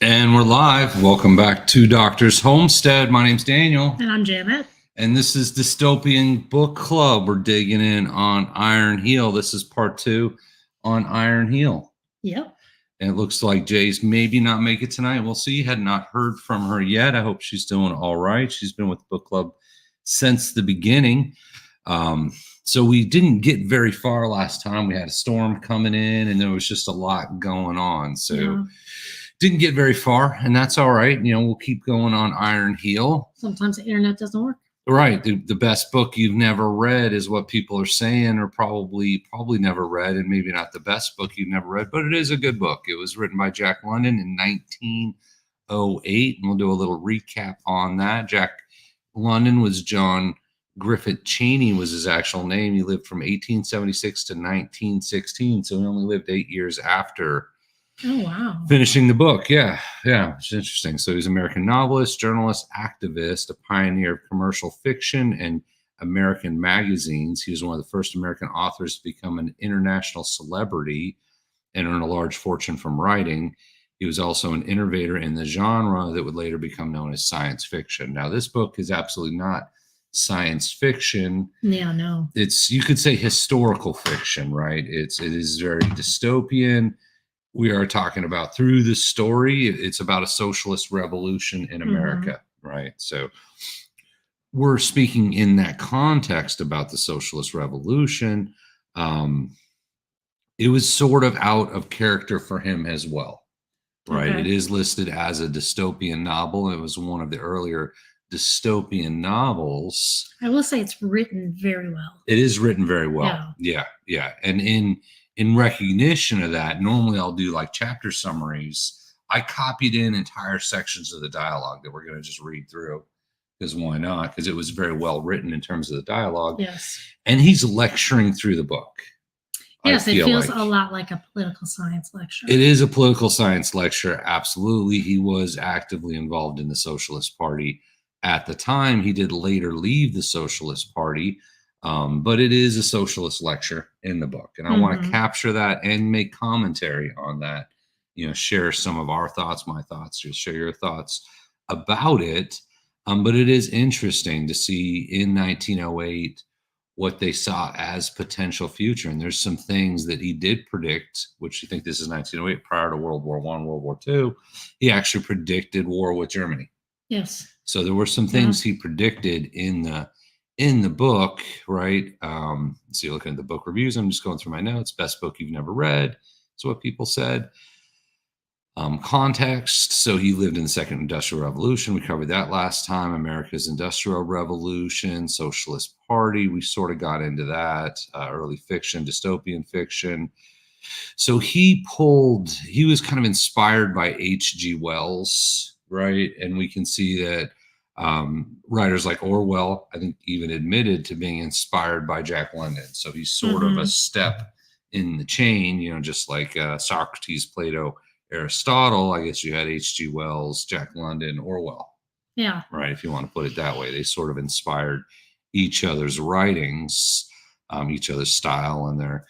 And we're live. Welcome back to Doctor's Homestead. My name's Daniel. And I'm Janet. And this is Dystopian Book Club. We're digging in on Iron Heel. This is part 2 on Iron Heel. Yep. And it looks like Jay's maybe not make it tonight. We'll see. Had not heard from her yet. I hope she's doing all right. She's been with the book club since the beginning. So we didn't get very far last time. We had a storm coming in and there was just a lot going on. So didn't get very far, and that's all right. You know, we'll keep going on Iron Heel. Sometimes the internet doesn't work. Right. The best book you've never read is what people are saying, or probably never read, and maybe not the best book you've never read, but it is a good book. It was written by Jack London in 1908, and we'll do a little recap on that. Jack London was John Griffith Cheney was his actual name. He lived from 1876 to 1916, so he only lived 8 years after finishing the book. Yeah, it's interesting. So he's an American novelist, journalist, activist, a pioneer of commercial fiction and American magazines. He was one of the first American authors to become an international celebrity and earn a large fortune from writing. He was also an innovator in the genre that would later become known as science fiction. Now, this book is absolutely not science fiction. Yeah, no. It's, you could say, historical fiction, right? It is very dystopian. We are talking about, through the story, it's about a socialist revolution in America, right? So we're speaking in that context about the socialist revolution. It was sort of out of character for him as well, right? Okay. It is listed as a dystopian novel. It was one of the earlier dystopian novels. I will say it's written very well. It is written very well. Yeah. And in recognition of that, normally I'll do like chapter summaries. I copied in entire sections of the dialogue that we're going to just read through, because why not? Because it was very well written in terms of the dialogue. Yes. And he's lecturing through the book. Yes, it feels a lot like a political science lecture. It is a political science lecture. Absolutely. He was actively involved in the Socialist Party at the time. He did later leave the Socialist Party. But it is a socialist lecture in the book. And I want to capture that and make commentary on that, you know, share some of our thoughts, my thoughts, just share your thoughts about it. But it is interesting to see in 1908 what they saw as potential future. And there's some things that he did predict, which you think this is 1908, prior to World War I, World War II. He actually predicted war with Germany. Yes. So there were some things he predicted in the book, right? So you're looking at the book reviews. I'm just going through my notes. Best book you've never read. That's what people said. Context. So he lived in the Second Industrial Revolution. We covered that last time. America's Industrial Revolution, Socialist Party. We sort of got into that. Early fiction, dystopian fiction. So he was kind of inspired by H.G. Wells, right? And we can see that writers like Orwell, I think, even admitted to being inspired by Jack London. So he's sort of a step in the chain, you know, just like Socrates, Plato, Aristotle. I guess you had H.G. Wells, Jack London, Orwell. Yeah. Right. If you want to put it that way, they sort of inspired each other's writings, each other's style, and their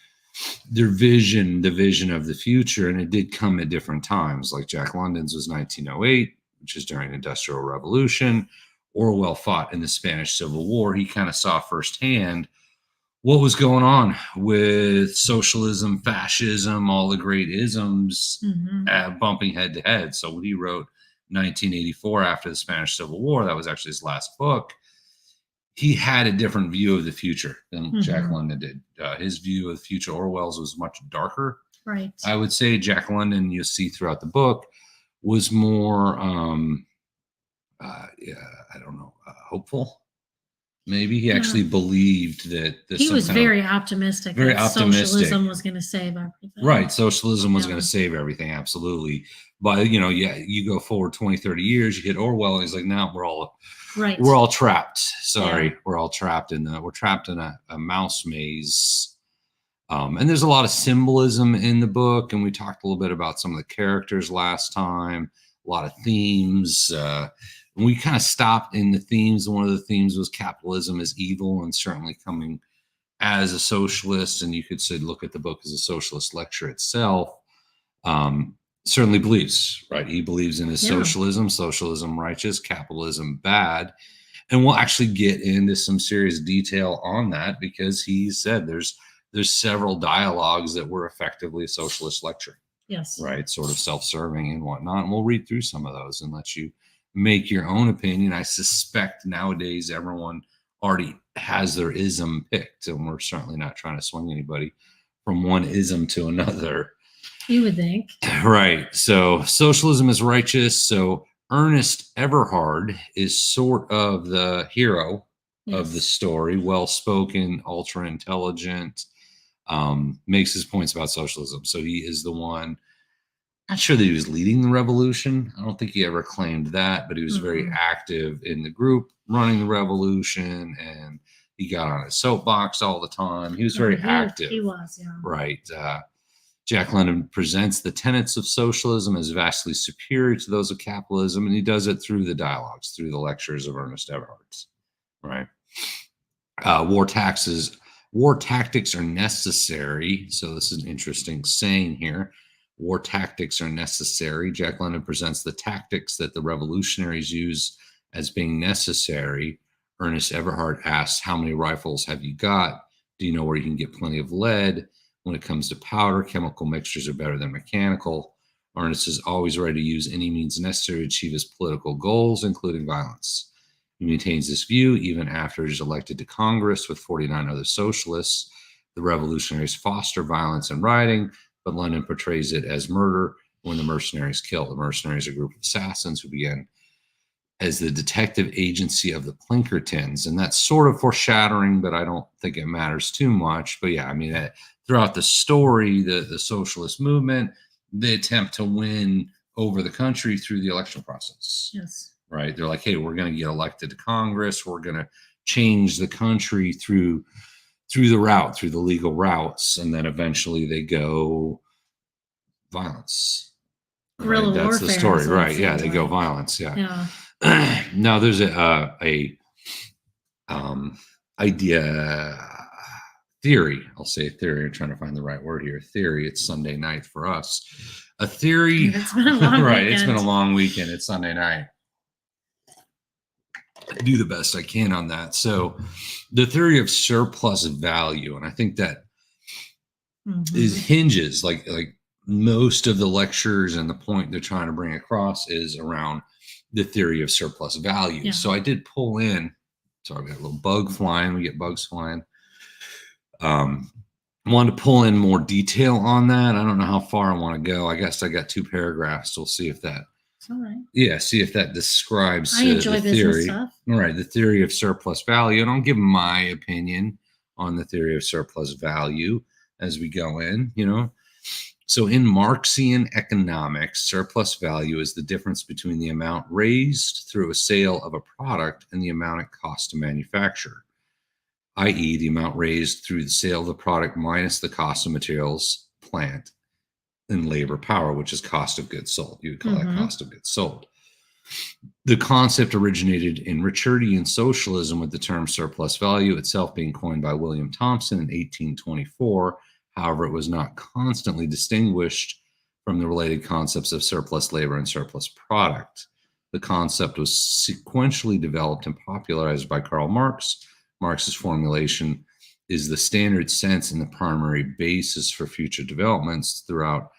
vision, the vision of the future. And it did come at different times. Like Jack London's was 1908. Which is during the Industrial Revolution. Orwell fought in the Spanish Civil War. He kind of saw firsthand what was going on with socialism, fascism, all the great isms bumping head to head. So when he wrote 1984 after the Spanish Civil War, that was actually his last book, he had a different view of the future than Jack London did. His view of the future, Orwell's, was much darker. Right. I would say Jack London, you'll see throughout the book, was more, I don't know, hopeful. Maybe he actually believed that he was very optimistic. Very optimistic. Socialism was going to save everything. Right. Socialism was going to save everything. Absolutely. But, you know, you go forward 20, 30 years, you hit Orwell, and he's like, no, we're all trapped. Sorry. We're all trapped in a mouse maze. And there's a lot of symbolism in the book, and we talked a little bit about some of the characters last time, a lot of themes. And we kind of stopped in the themes. One of the themes was capitalism is evil, and certainly coming as a socialist, and you could say look at the book as a socialist lecture itself. certainly believes, right? He believes in his socialism righteous, capitalism bad. And we'll actually get into some serious detail on that because he said there's several dialogues that were effectively a socialist lecture. Yes. Right. Sort of self-serving and whatnot. And we'll read through some of those and let you make your own opinion. I suspect nowadays everyone already has their ism picked, and we're certainly not trying to swing anybody from one ism to another. You would think. Right. So socialism is righteous. So Ernest Everhard is sort of the hero of the story, well-spoken, ultra intelligent, makes his points about socialism. So he is the one. Not sure that he was leading the revolution. I don't think he ever claimed that, but he was very active in the group running the revolution, and he got on his soapbox all the time. He was very active. He was, yeah. Right. Jack London presents the tenets of socialism as vastly superior to those of capitalism, and he does it through the dialogues, through the lectures of Ernest Everhard. Right. War tactics are necessary. So this is an interesting saying here. War tactics are necessary. Jack London presents the tactics that the revolutionaries use as being necessary. Ernest Everhard asks, how many rifles have you got? Do you know where you can get plenty of lead? When it comes to powder, chemical mixtures are better than mechanical. Ernest is always ready to use any means necessary to achieve his political goals, including violence. He maintains this view even after he is elected to Congress with 49 other socialists. The revolutionaries foster violence in rioting, but London portrays it as murder when the mercenaries kill. The mercenaries are a group of assassins who began as the detective agency of the Pinkertons. And that's sort of foreshadowing, but I don't think it matters too much. But yeah, I mean, throughout the story, the socialist movement, they attempt to win over the country through the election process. Yes. Right. They're like, hey, we're going to get elected to Congress. We're going to change the country through the legal routes. And then eventually they go violence. Guerrilla warfare. That's the story. Right. Yeah. They go violence. Yeah. Now there's theory. I'll say theory. I'm trying to find the right word here. Theory. It's Sunday night for us. A theory. It's been a long right. weekend. It's been a long weekend. It's Sunday night. I do the best I can on that. So the theory of surplus value, and I think that hinges like most of the lectures, and the point they're trying to bring across is around the theory of surplus value. Yeah. So I did pull in, sorry, we got a little bug flying. We get bugs flying. Wanted to pull in more detail on that. I don't know how far I want to go. I guess I got 2 paragraphs. We'll see if that. All right. Yeah, see if that describes I enjoy the theory. Stuff. All right, the theory of surplus value. And I'll give my opinion on the theory of surplus value as we go in, So in Marxian economics, surplus value is the difference between the amount raised through a sale of a product and the amount it costs to manufacture, i.e. the amount raised through the sale of the product minus the cost of materials, plant, and labor power, which is cost of goods sold. You would call that cost of goods sold. The concept originated in Richardian socialism, with the term surplus value itself being coined by William Thompson in 1824. However, it was not constantly distinguished from the related concepts of surplus labor and surplus product. The concept was sequentially developed and popularized by Karl Marx. Marx's formulation is the standard sense and the primary basis for future developments throughout.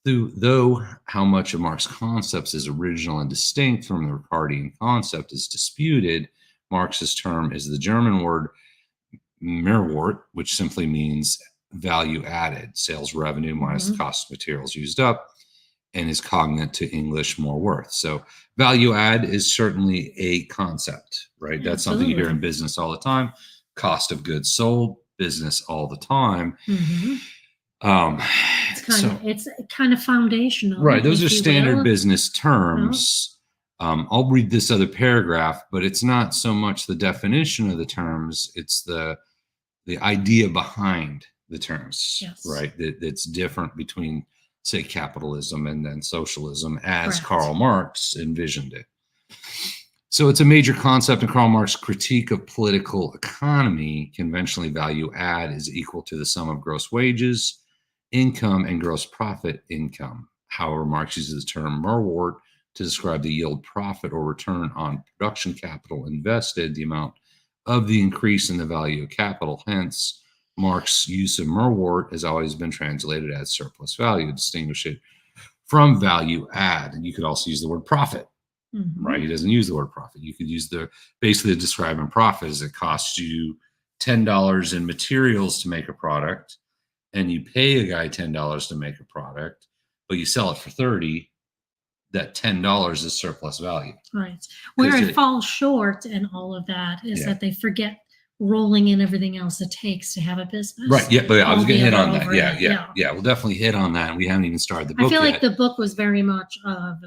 Though how much of Marx's concepts is original and distinct from the Ricardian concept is disputed, Marx's term is the German word Mehrwert, which simply means value added, sales revenue minus the cost of materials used up, and is cognate to English more worth. So value add is certainly a concept, right? That's something you hear in business all the time. Cost of goods sold, business all the time. It's kind of foundational. Right. Those are standard business terms. I'll read this other paragraph, but it's not so much the definition of the terms. It's the idea behind the terms, right? That's different between, say, capitalism and then socialism as Karl Marx envisioned it. So it's a major concept in Karl Marx's critique of political economy. Conventionally, value add is equal to the sum of gross wages, income, and gross profit income. However, Marx uses the term Merwort to describe the yield, profit, or return on production capital invested, the amount of the increase in the value of capital. Hence, Marx's use of Merwort has always been translated as surplus value to distinguish it from value add. And you could also use the word profit, right? He doesn't use the word profit. You could use basically describing profit as it costs you $10 in materials to make a product, and you pay a guy $10 to make a product, but you sell it for 30. That $10 is surplus value. Right. Where it falls short in all of that is that they forget rolling in everything else it takes to have a business. Right. Yeah. But I was going to hit on that. Yeah. We'll definitely hit on that. We haven't even started the book yet. I feel like the book was very much of,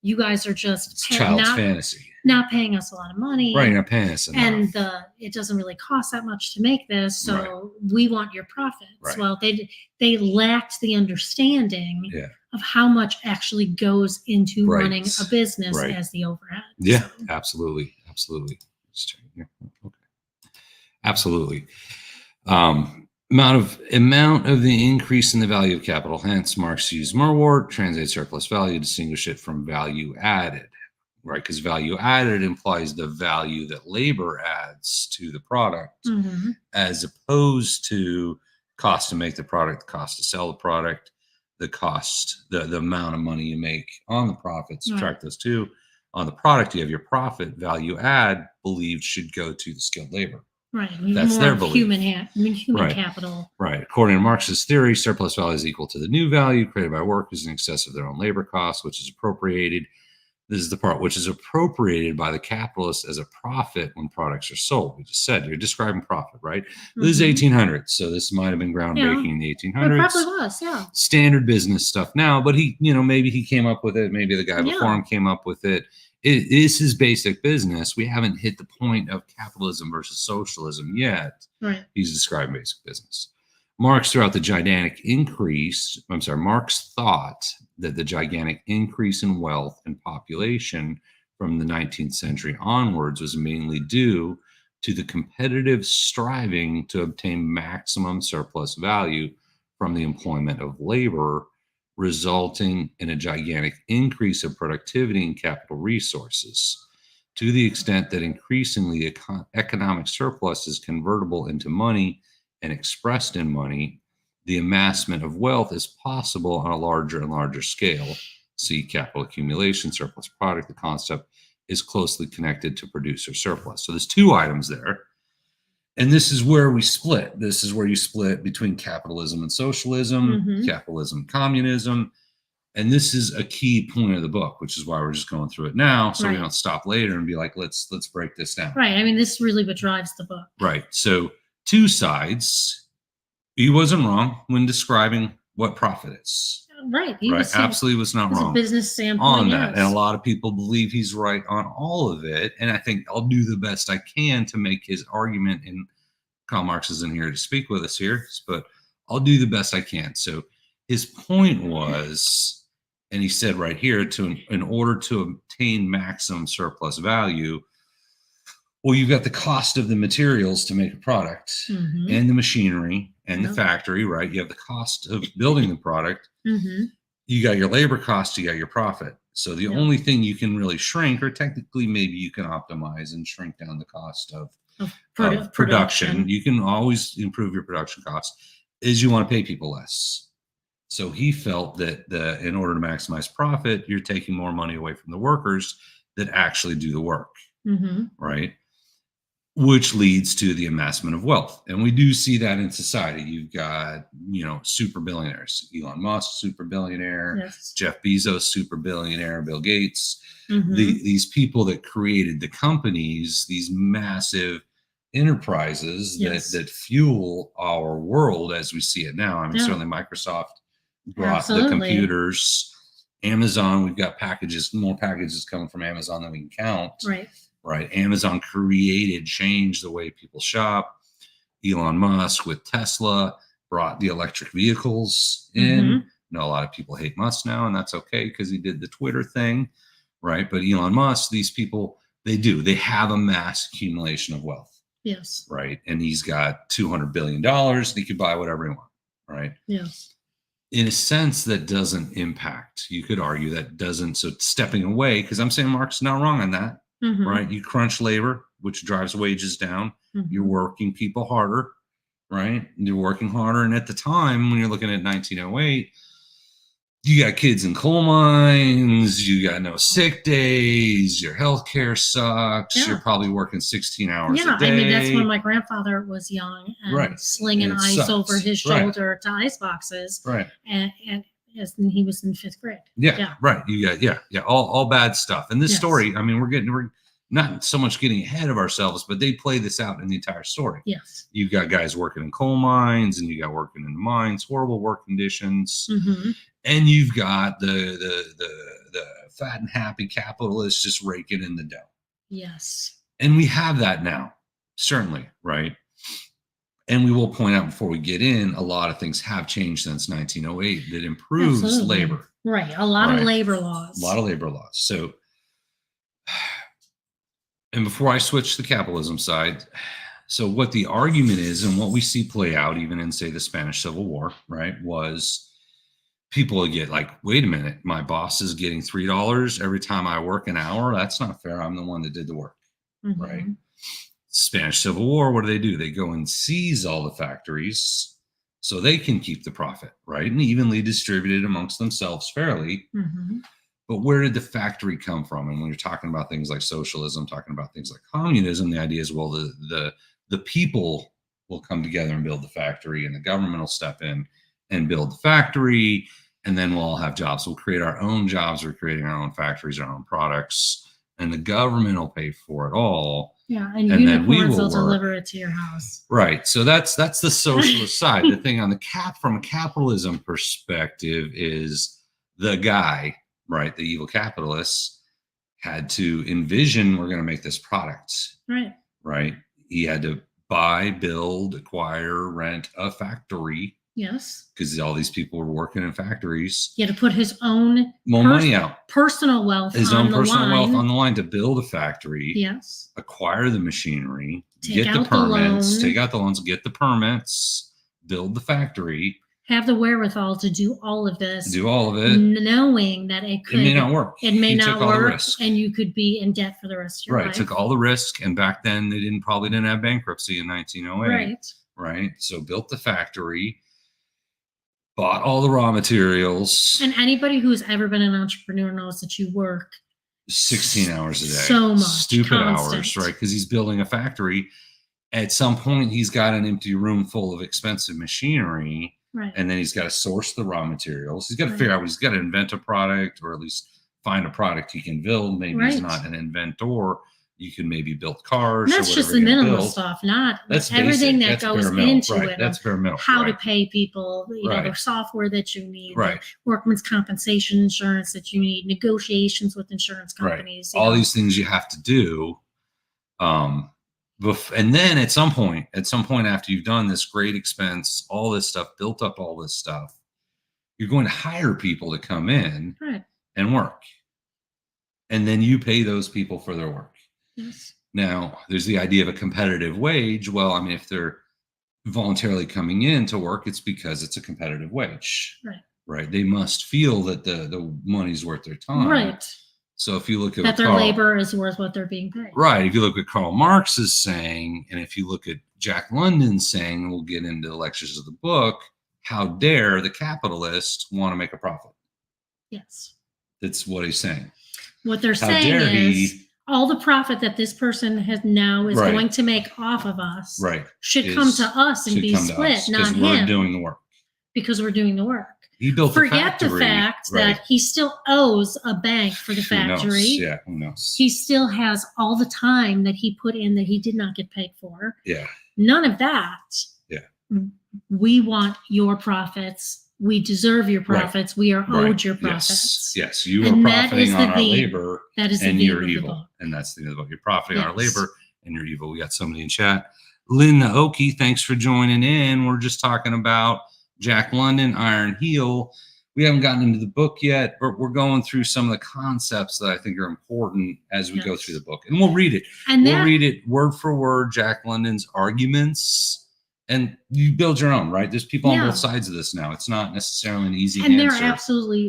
you guys are just child's fantasy. Not paying us a lot of money. Right. Not paying us enough. And it doesn't really cost that much to make this. So we want your profits. Right. Well, they lacked the understanding of how much actually goes into running a business as the overhead. Yeah, so. Absolutely. Okay. Absolutely. Amount of the increase in the value of capital. Hence, Marx used Merwort, translate surplus value, distinguish it from value added, right? Because value added implies the value that labor adds to the product, as opposed to cost to make the product, the cost to sell the product, the cost, the amount of money you make on the profit. Subtract those two. On the product, you have your profit. Value add believed should go to the skilled labor. Right. That's more their belief. Human capital. Right. According to Marx's theory, surplus value is equal to the new value created by workers in excess of their own labor costs, which is appropriated. This is the part which is appropriated by the capitalist as a profit when products are sold. We just said you're describing profit, right? This is 1800s, so this might have been groundbreaking in the 1800s. It probably was, yeah. Standard business stuff now, but he, maybe he came up with it. Maybe the guy before him came up with it. It is his basic business. We haven't hit the point of capitalism versus socialism yet. Right. He's describing basic business. Marx thought that the gigantic increase in wealth and population from the 19th century onwards was mainly due to the competitive striving to obtain maximum surplus value from the employment of labor, resulting in a gigantic increase of productivity and capital resources, to the extent that increasingly economic surplus is convertible into money and expressed in money. The amassment of wealth is possible on a larger and larger scale. See capital accumulation, surplus product. The concept is closely connected to producer surplus. So there's two items there. And this is where we split. This is where you split between capitalism and socialism, capitalism, communism. And this is a key point of the book, which is why we're just going through it now. So we don't stop later and be like, let's break this down. Right. I mean, this is really what drives the book. Right. So two sides. He wasn't wrong when describing what profit is. Right. Absolutely was not wrong. A business standpoint on that. And a lot of people believe he's right on all of it. And I think I'll do the best I can to make his argument. And Karl Marx isn't here to speak with us here, but I'll do the best I can. So his point was, and he said right here, in order to obtain maximum surplus value, well, you've got the cost of the materials to make a product and the machinery and the factory, right? You have the cost of building the product. You got your labor cost, you got your profit. So the only thing you can really shrink, or technically maybe you can optimize and shrink down the cost of production. You can always improve your production cost, is you want to pay people less. So he felt that in order to maximize profit, you're taking more money away from the workers that actually do the work, right? Which leads to the amassment of wealth. And we do see that in society. You've got, super billionaires, Elon Musk, super billionaire, Jeff Bezos, super billionaire, Bill Gates, these people that created the companies, these massive enterprises that fuel our world as we see it now. I mean, certainly Microsoft brought the computers, Amazon, we've got more packages coming from Amazon than we can count. Right. Amazon changed the way people shop. Elon Musk with Tesla brought the electric vehicles in. I know a lot of people hate Musk now, and that's okay because he did the Twitter thing, right? But Elon Musk, these people, they have a mass accumulation of wealth. Yes. Right. And he's got $200 billion. And he could buy whatever he wants. Right. Yes. in a sense, that doesn't impact. You could argue that doesn't. So stepping away, because I'm saying Mark's not wrong on that, right? You crunch labor, which drives wages down. You're working people harder, right? You're working harder. And at the time, when you're looking at 1908, you got kids in coal mines, you got no sick days, your healthcare sucks, you're probably working 16 hours a day. I mean, that's when my grandfather was young and slinging ice over his shoulder to ice boxes. And he was in 5th grade. Right. You got, all bad stuff. And this story, I mean, we're not so much getting ahead of ourselves, but they play this out in the entire story. You've got guys working in coal mines, and you got working in the mines, horrible work conditions. And you've got the fat and happy capitalists just raking in the dough. And we have that now, certainly, right? And we will point out before we get in, a lot of things have changed since 1908 that improves labor. Right. A lot of labor laws. So, and before I switch to the capitalism side, so what the argument is, and what we see play out even in, say, the Spanish Civil War, right, was people would get like, wait a minute, my boss is getting $3 every time I work an hour. That's not fair. I'm the one that did the work, right? Spanish Civil War, what do? They go and seize all the factories so they can keep the profit, right? And evenly distributed amongst themselves fairly. But where did the factory come from? And when you're talking about things like socialism, talking about things like communism, the idea is, well, the people will come together and build the factory, and the government will step in and build the factory, and then we'll all have jobs. We'll create our own jobs. We're creating our own factories, our own products, and the government will pay for it all. And unicorns will deliver it to your house. Right. So that's the socialist side. The thing on from a capitalism perspective is the guy, right, the evil capitalists, had to envision, we're going to make this product. Right. He had to buy, build, acquire, rent a factory. Because all these people were working in factories. He had to put his own money out, personal wealth, on the line to build a factory. Acquire the machinery, get the permits, take out the loans, get the permits, build the factory. Have the wherewithal to do all of this. Knowing that it may not work. It may not work, and you could be in debt for the rest of your life. Right. Took all the risk, and back then they probably didn't have bankruptcy in 1908. Right. So built the factory. Bought all the raw materials. And anybody who's ever been an entrepreneur knows that you work 16 hours a day. So much. Stupid hours, right? Because he's building a factory. At some point, he's got an empty room full of expensive machinery. And then he's got to source the raw materials. He's got to figure out, he's got to invent a product, or at least find a product he can build. Maybe he's not an inventor. You can maybe build cars. And that's just the minimal stuff, not everything that goes into it. That's bare metal. How to pay people, the software that you need, the workman's compensation insurance that you need, negotiations with insurance companies. All these things you have to do. And then at some point after you've done this great expense, all this stuff, built up all this stuff, you're going to hire people to come in and work. And then you pay those people for their work. Now, there's the idea of a competitive wage. Well, I mean, if they're voluntarily coming in to work, it's because it's a competitive wage. Right. They must feel that the money's worth their time. So if you look at that their labor is worth what they're being paid. Right. If you look at Karl Marx is saying, and if you look at Jack London saying, and we'll get into the lectures of the book, how dare the capitalist want to make a profit? That's what he's saying. What they're saying is, all the profit that this person is going to make off of us should come to us and be split, not him. Because we're doing the work. Because we're doing the work. He built Forget the fact that he still owes a bank for the factory. Who knows? He still has all the time that he put in that he did not get paid for. None of that. We want your profits. We deserve your profits. We are owed your profits. Yes. You are profiting on our labor, and you're evil. And that's the thing about you're profiting on our labor, and you're evil. We got somebody in chat. Lynn Naoki, thanks for joining in. We're just talking about Jack London, Iron Heel. We haven't gotten into the book yet, but we're going through some of the concepts that I think are important as we go through the book. And we'll read it. And we'll read it word for word, Jack London's arguments. And you build your own, right? There's people on both sides of this now. It's not necessarily an easy answer. And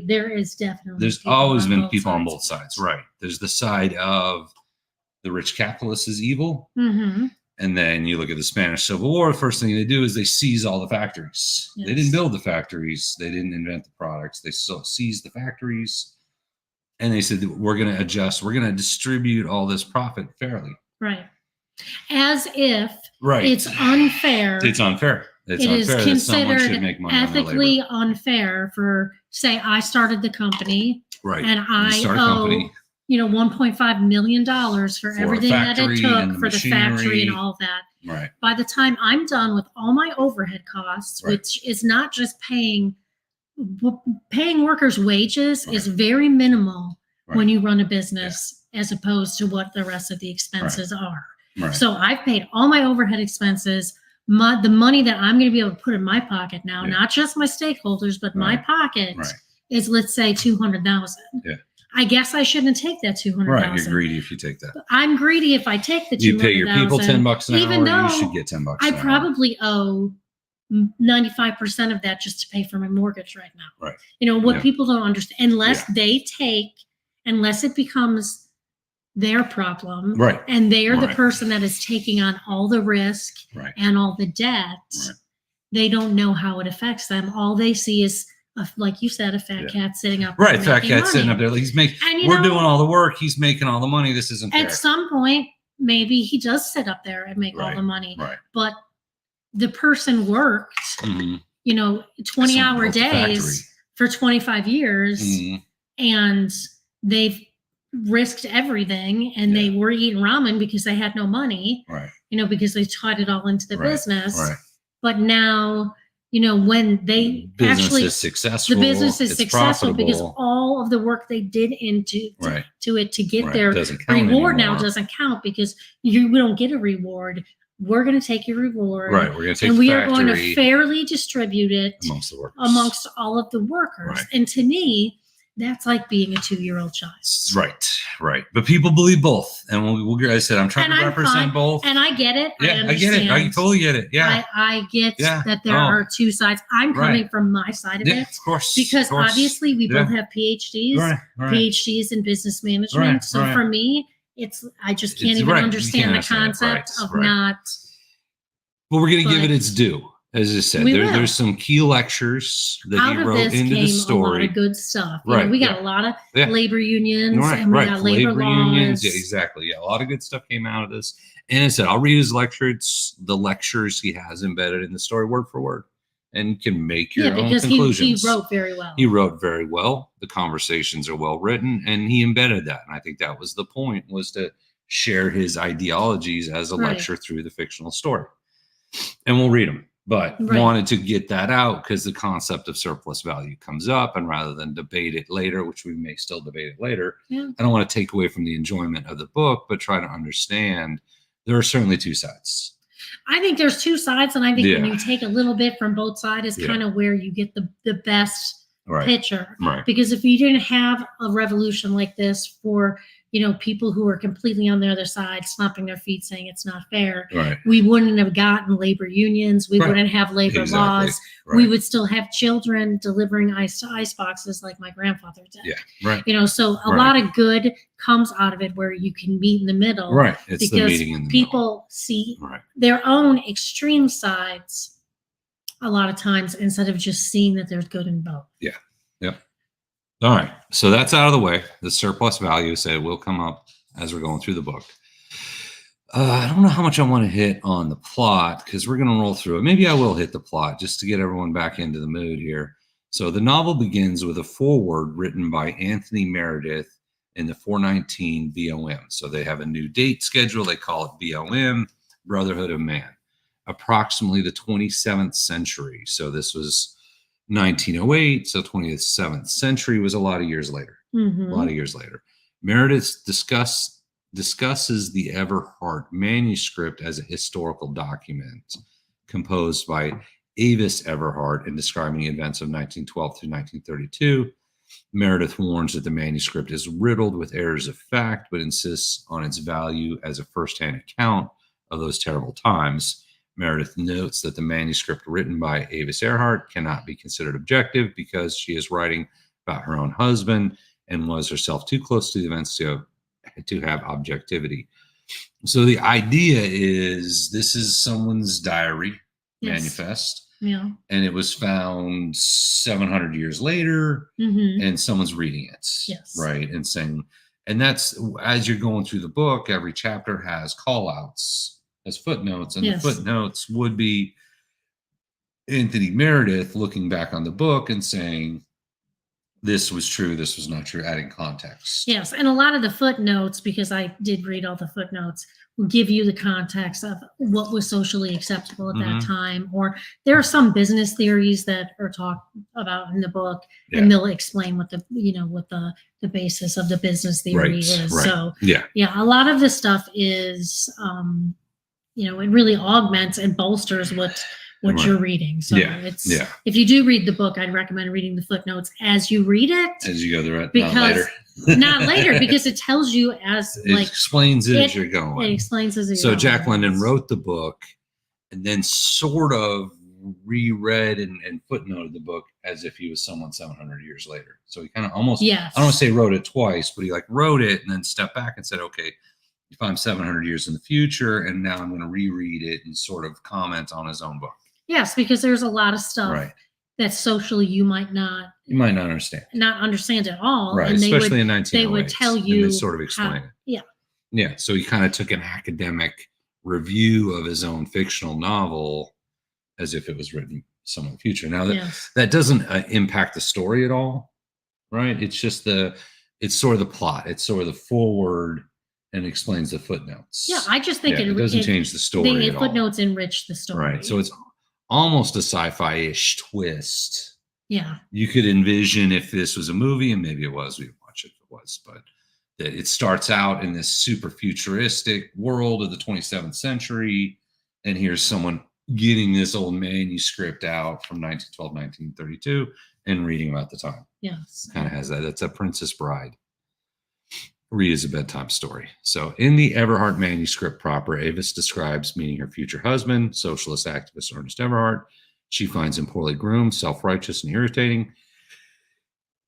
there is definitely. There's always been people on both sides, right? There's the side of the rich capitalist is evil. Mm-hmm. And then you look at the Spanish Civil War, the first thing they do is they seize all the factories. Yes. They didn't build the factories. They didn't invent the products. They seized the factories. And they said, we're going to adjust. We're going to distribute all this profit fairly. Right. As if it's unfair. It's unfair. It is considered ethically unfair for, say, I started the company. Right. And I owe, $1.5 million for everything that it took for the factory and all that. Right. By the time I'm done with all my overhead costs, which is not just paying workers' wages is very minimal when you run a business as opposed to what the rest of the expenses are. Right. So I've paid all my overhead expenses, the money that I'm going to be able to put in my pocket now, not just my stakeholders, but my pocket is, let's say, $200,000. Yeah. I guess I shouldn't take that $200,000. Right, you're greedy if you take that. I'm greedy if I take the $200,000. You pay your people $10 an hour, you should get $10 an hour. I probably owe 95% of that just to pay for my mortgage right now. Right. What people don't understand, unless it becomes their problem, and they're the person that is taking on all the risk and all the debt, they don't know how it affects them. All they see is, like you said, a fat cat sitting up there. Right, fat cat sitting up there. He's making. We're doing all the work. He's making all the money. This isn't fair. At some point, maybe he does sit up there and make all the money. Right. But the person worked, 20-hour days for 25 years, and they've risked everything, and they were eating ramen because they had no money, because they tied it all into the business. Right. But now, when they is successful, the business is successful profitable. Because all of the work they did into to it to get their reward anymore. Now doesn't count because we don't get a reward. We're going to take your reward, right? We're going to take, and we are going to fairly distribute it amongst the workers, amongst all of the workers. Right. And to me, that's like being a 2-year-old child. Right. But people believe both, and I said I'm trying to represent both, and I get it. Yeah, I get it. I totally get it. Yeah, I get that there are two sides. I'm coming from my side of it, of course, because obviously we both have PhDs, PhDs in business management. So for me, I just can't even understand the concept of not. Well, we're going to give it its due. As I said, there's some key lectures that he wrote into the story. A lot of good stuff. We got a lot of labor unions, and we got labor unions. Yeah, exactly. Yeah, a lot of good stuff came out of this. And I said, I'll read his lectures, the lectures he has embedded in the story word for word, and you can make your own conclusions. He wrote very well. He wrote very well. The conversations are well written, and he embedded that. And I think that was the point, was to share his ideologies as a lecture through the fictional story. And we'll read them. But wanted to get that out because the concept of surplus value comes up, and rather than debate it later, which we may still debate it later, I don't want to take away from the enjoyment of the book, but try to understand there are certainly two sides. I think there's two sides, and I think when you take a little bit from both sides is kind of where you get the best picture. Right. Because if you didn't have a revolution like this for people who are completely on the other side, stomping their feet, saying it's not fair. Right. We wouldn't have gotten labor unions. We wouldn't have labor laws. Right. We would still have children delivering ice boxes like my grandfather did. Yeah. Right. So a lot of good comes out of it where you can meet in the middle. Right. It's the meeting in the people middle. See their own extreme sides a lot of times instead of just seeing that there's good in both. Yeah. Yep. All right, so that's out of the way. The surplus value will come up as we're going through the book. I don't know how much I want to hit on the plot because we're going to roll through it. Maybe I will hit the plot just to get everyone back into the mood here. So the novel begins with a foreword written by Anthony Meredith in the 419 BOM. So they have a new date schedule. They call it BOM, Brotherhood of Man, approximately the 27th century. So this was 1908, so 27th century was a lot of years later. Mm-hmm. A lot of years later. Meredith discusses the Everhart manuscript as a historical document composed by Avis Everhart in describing the events of 1912 through 1932. Meredith warns that the manuscript is riddled with errors of fact, but insists on its value as a first-hand account of those terrible times. Meredith notes that the manuscript written by Avis Earhart cannot be considered objective because she is writing about her own husband and was herself too close to the events to have objectivity. So the idea is this is someone's diary manifest. Yeah. And it was found 700 years later, and someone's reading it. Yes. Right. And saying, and that's as you're going through the book, every chapter has call outs as footnotes, and the footnotes would be Anthony Meredith looking back on the book and saying, this was true, this was not true, adding context. Yes, and a lot of the footnotes, because I did read all the footnotes, will give you the context of what was socially acceptable at that time. Or there are some business theories that are talked about in the book, and they'll explain what the what the basis of the business theory is. Right. So a lot of this stuff is it really augments and bolsters what you're reading. So it's if you do read the book, I'd recommend reading the footnotes as you read it. As you go through it, because, not later. Not later, because it tells you explains it as you're going. It explains as you're going. So Jack London London wrote the book and then sort of reread and footnoted the book as if he was someone 700 years later. So he kind of almost, I don't want to say wrote it twice, but he wrote it and then stepped back and said, okay, if I'm 700 years in the future and now I'm going to reread it and sort of comment on his own book. Yes, because there's a lot of stuff that socially you might not understand at all. Right, and especially in 1908. They would tell you. And they sort of explain it. Yeah. Yeah, so he kind of took an academic review of his own fictional novel as if it was written somewhere in the future. Now, that doesn't impact the story at all, right? It's just it's sort of the plot. It's sort of the forward and explains the footnotes. Yeah, I just think it doesn't change the story at all. Footnotes enrich the story. Right, so it's almost a sci-fi-ish twist. Yeah. You could envision if this was a movie, and maybe it was, we'd watch it if it was, but that it starts out in this super futuristic world of the 27th century, and here's someone getting this old manuscript out from 1912, 1932, and reading about the time. Yes. Kind of has that. That's a Princess Bride. Read as a bedtime story. So in the Everhart manuscript proper, Avis describes meeting her future husband, socialist activist Ernest Everhart. She finds him poorly groomed, self-righteous, and irritating.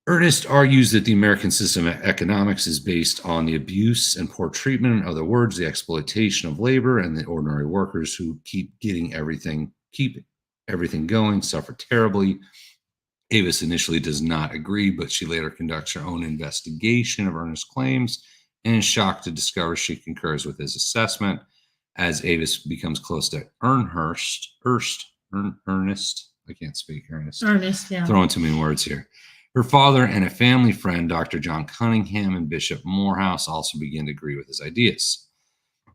Ernest argues that the American system of economics is based on the abuse and poor treatment, in other words, the exploitation of labor, and the ordinary workers who keep everything going, suffer terribly. Avis initially does not agree, but she later conducts her own investigation of Ernest's claims and is shocked to discover she concurs with his assessment. As Avis becomes close to Ernest, I can't speak Ernest. Ernest, yeah. Throwing too many words here. Her father and a family friend, Dr. John Cunningham and Bishop Morehouse, also begin to agree with his ideas.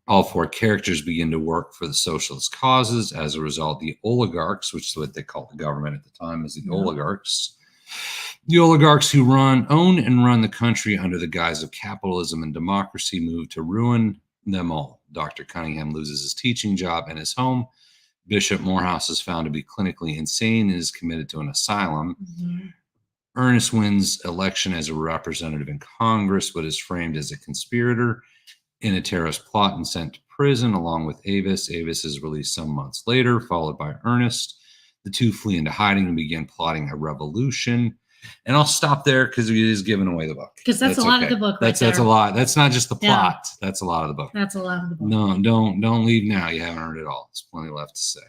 All four characters begin to work for the socialist causes. As a result, the oligarchs, which is what they called the government at the time, is the oligarchs. The oligarchs who own and run the country under the guise of capitalism and democracy move to ruin them all. Dr. Cunningham loses his teaching job and his home. Bishop Morehouse is found to be clinically insane and is committed to an asylum. Ernest wins election as a representative in Congress, but is framed as a conspirator in a terrorist plot and sent to prison along with Avis. Avis is released some months later, followed by Ernest. The two flee into hiding and begin plotting a revolution. And I'll stop there because it is giving away the book. Because that's a lot of the book. That's a lot. That's not just the plot. Yeah. That's a lot of the book. That's a lot of the book. No, don't leave now. You haven't heard it all. There's plenty left to say.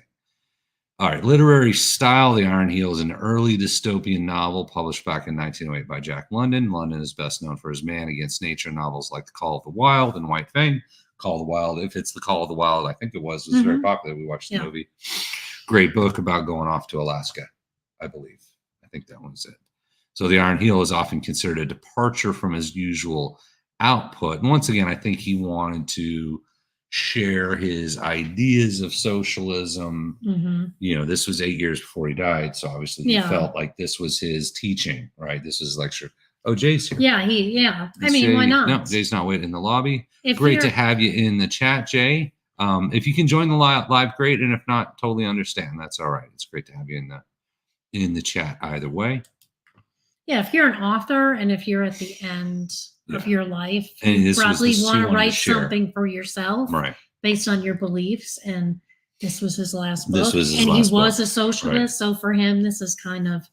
All right, literary style. The Iron Heel is an early dystopian novel published back in 1908 by Jack London. London is best known for his man against nature novels like The Call of the Wild and White Fang. Call of the Wild, if it's The Call of the Wild, I think it was very popular. We watched the movie. Great book about going off to Alaska, I believe. I think that one's it. So The Iron Heel is often considered a departure from his usual output. And once again, I think he wanted to share his ideas of socialism. This was 8 years before he died, so obviously he felt like this was his teaching, right? This is lecture. Oh, Jay's here. Yeah. I mean, why not? No, Jay's not waiting in the lobby. Great to have you in the chat, Jay. If you can join the live, great, and if not, totally understand. That's all right. It's great to have you in the chat either way. Yeah, if you're an author and if you're at the end of your life, you probably want to write something for yourself based on your beliefs. And this was his last book. This was his and last he was book. a socialist. Right. So for him, this is kind of,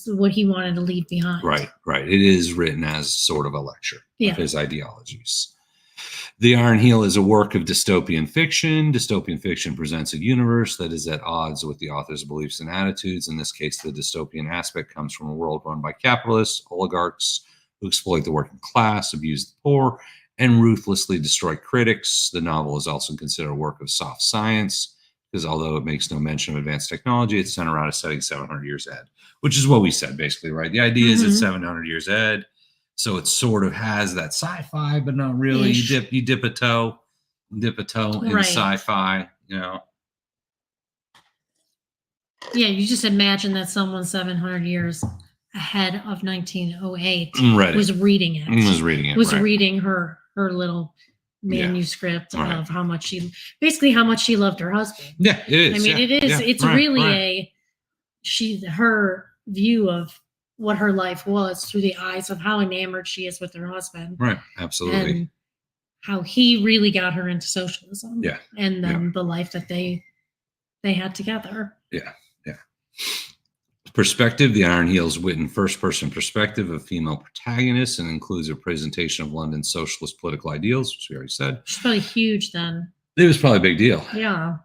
what he wanted to leave behind. Right. It is written as sort of a lecture of his ideologies. The Iron Heel is a work of dystopian fiction. Dystopian fiction presents a universe that is at odds with the author's beliefs and attitudes. In this case, the dystopian aspect comes from a world run by capitalists, oligarchs who exploit the working class, abuse the poor, and ruthlessly destroy critics. The novel is also considered a work of soft science, because although it makes no mention of advanced technology, it's centered around a setting 700 years ahead, which is what we said, basically, right? The idea is it's 700 years ahead. So it sort of has that sci-fi, but not really. You dip a toe in sci-fi, Yeah, you just imagine that someone 700 years ahead of 1908 was reading it. Was reading her little manuscript of how much she loved her husband. Yeah, it is. I mean, it is. Yeah, it's really her view of what her life was through the eyes of how enamored she is with her husband. Right. Absolutely. And how he really got her into socialism. Yeah. And then the life that they had together. Yeah. Perspective. The Iron Heel is written first-person perspective of female protagonists and includes a presentation of London's socialist political ideals, which we already said. Which is probably huge then. It was probably a big deal. Yeah.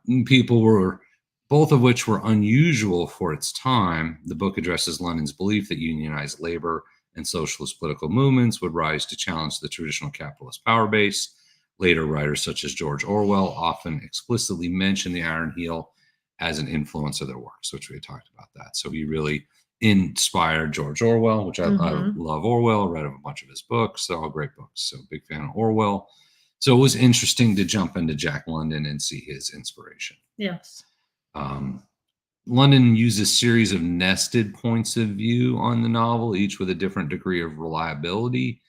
Both of which were unusual for its time. The book addresses London's belief that unionized labor and socialist political movements would rise to challenge the traditional capitalist power base. Later, writers such as George Orwell often explicitly mention the Iron Heel as an influence of their works, which we had talked about that. So he really inspired George Orwell, which I love Orwell, read a bunch of his books. They're all great books. So big fan of Orwell. So it was interesting to jump into Jack London and see his inspiration. Yes. London uses a series of nested points of view on the novel, each with a different degree of reliability.